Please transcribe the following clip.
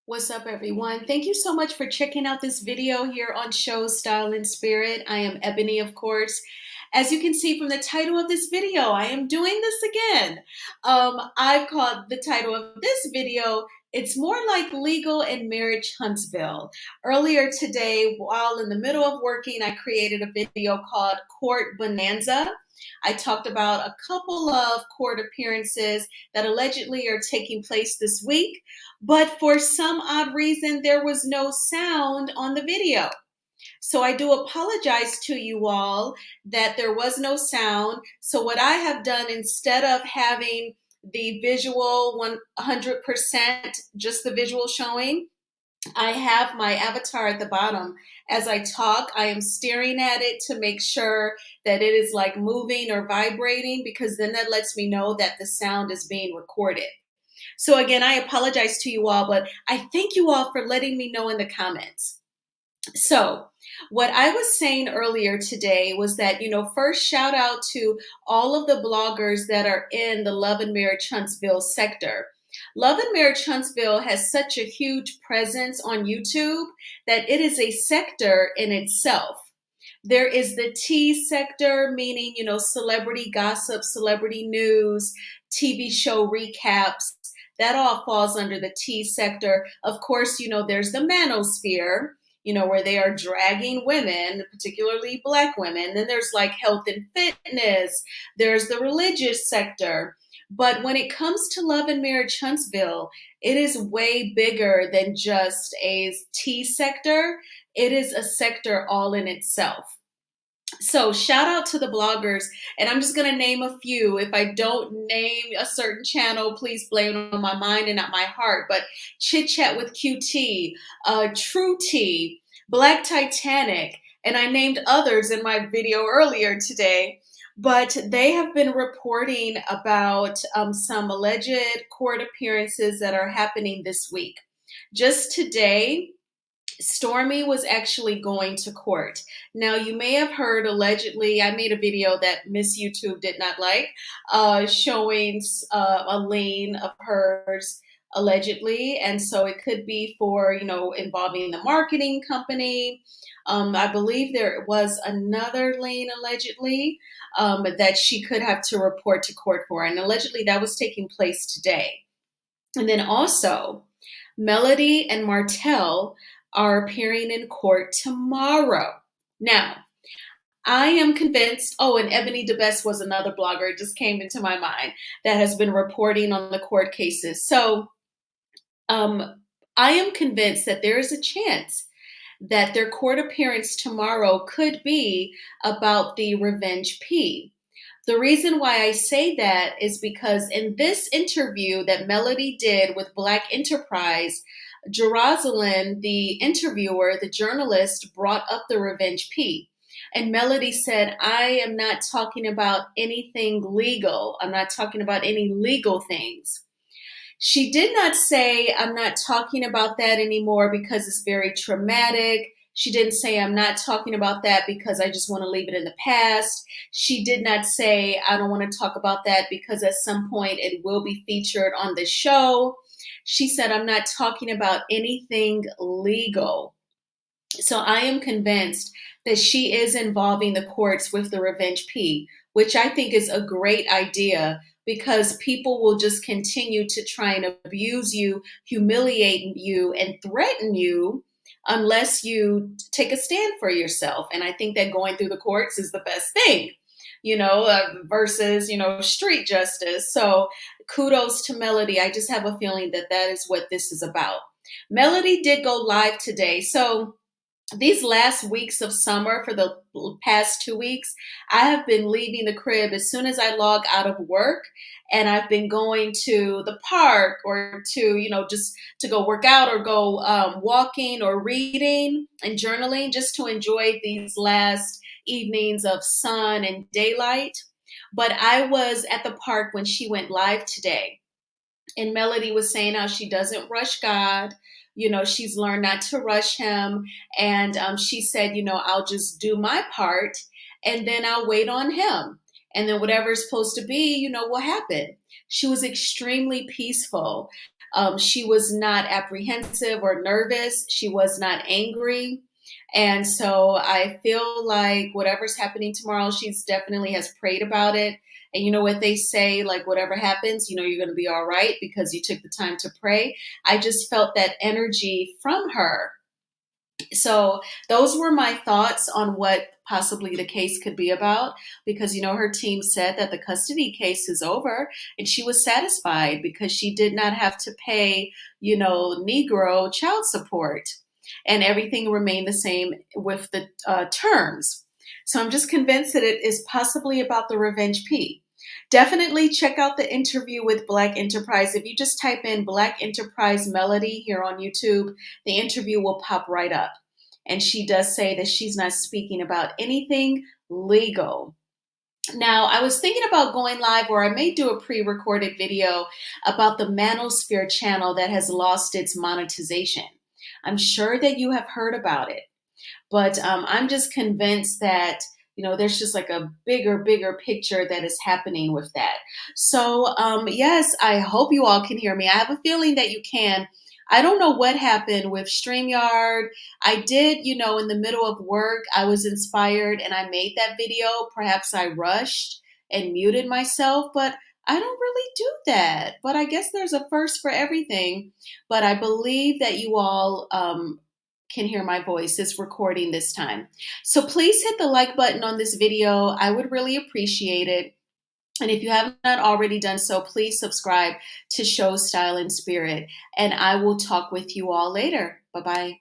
What's up, everyone? Thank you so much for checking out this video here on Show Style and Spirit. I am Ebony, of course. As you can see from the title of this video, I am doing this again. I've called the title of this video, It's More Like Legal and Marriage Huntsville. Earlier today, while in the middle of working, I created a video called Court Bonanza. I talked about a couple of court appearances that allegedly are taking place this week, but for some odd reason, there was no sound on the video. So I do apologize to you all that there was no sound. So what I have done, instead of having the visual 100%, just the visual showing, I have my avatar at the bottom. As I talk, I am staring at it to make sure that it is like moving or vibrating, because then that lets me know that the sound is being recorded. So again, I apologize to you all, but I thank you all for letting me know in the comments. So what I was saying earlier today was that, first shout out to all of the bloggers that are in the Love and Marriage Huntsville sector. Love and Marriage Huntsville has such a huge presence on YouTube that it is a sector in itself. There is the tea sector, meaning, celebrity gossip, celebrity news, TV show recaps. That all falls under the tea sector. Of course, there's the manosphere, where they are dragging women, particularly Black women. Then there's like health and fitness. There's the religious sector. But when it comes to Love and Marriage Huntsville, it is way bigger than just a tea sector. It is a sector all in itself. So shout out to the bloggers, and I'm just going to name a few. If I don't name a certain channel, please blame it on my mind and not my heart. But Chit Chat with QT, True Tea, Black Titanic, and I named others in my video earlier today. But they have been reporting about some alleged court appearances that are happening this week. Just today, Stormy was actually going to court. Now, you may have heard allegedly, I made a video that Miss YouTube did not like, showing a lien of hers allegedly. And so it could be for, involving the marketing company. I believe there was another lien allegedly that she could have to report to court for. And allegedly that was taking place today. And then also, Melody and Martell are appearing in court tomorrow. Now, I am convinced, and Ebony DeBest was another blogger, it just came into my mind, that has been reporting on the court cases. So I am convinced that there is a chance that their court appearance tomorrow could be about the Revenge P. The reason why I say that is because in this interview that Melody did with Black Enterprise, Jerusalem, the interviewer, the journalist, brought up the Revenge P. And Melody said, I am not talking about anything legal. I'm not talking about any legal things. She did not say, I'm not talking about that anymore because it's very traumatic. She didn't say, I'm not talking about that because I just want to leave it in the past. She did not say, I don't want to talk about that because at some point it will be featured on the show. She said, I'm not talking about anything legal. So I am convinced that she is involving the courts with the Revenge P, which I think is a great idea, because people will just continue to try and abuse you, humiliate you, and threaten you unless you take a stand for yourself. And I think that going through the courts is the best thing, versus, street justice. So kudos to Melody. I just have a feeling that that is what this is about. Melody did go live today. So these last weeks of summer, for the past 2 weeks, I have been leaving the crib as soon as I log out of work. And I've been going to the park or to, just to go work out or go walking or reading and journaling, just to enjoy these last evenings of sun and daylight. But I was at the park when she went live today. And Melody was saying how she doesn't rush God. She's learned not to rush him. And she said, I'll just do my part and then I'll wait on him. And then whatever's supposed to be, will happen. She was extremely peaceful. She was not apprehensive or nervous. She was not angry. And so I feel like whatever's happening tomorrow, she's definitely has prayed about it. And you know what they say, like whatever happens, you know you're going to be all right because you took the time to pray. I just felt that energy from her. So those were my thoughts on what possibly the case could be about, because you know her team said that the custody case is over, and she was satisfied because she did not have to pay, you know, Negro child support, and everything remained the same with the terms. So I'm just convinced that it is possibly about the revenge P. Definitely check out the interview with Black Enterprise. If you just type in Black Enterprise Melody here on YouTube, the interview will pop right up. And she does say that she's not speaking about anything legal. Now, I was thinking about going live, or I may do a pre recorded video about the Manosphere channel that has lost its monetization. I'm sure that you have heard about it. But I'm just convinced that, you know, there's just like a bigger picture that is happening with that. So, yes, I hope you all can hear me. I have a feeling that you can. I don't know what happened with StreamYard. I did, you know, in the middle of work, I was inspired and I made that video. Perhaps I rushed and muted myself, but I don't really do that. But I guess there's a first for everything. But I believe that you all can hear my voice. It's recording this time. So please hit the like button on this video. I would really appreciate it. And if you have not already done so, please subscribe to Show Style and Spirit. And I will talk with you all later. Bye-bye.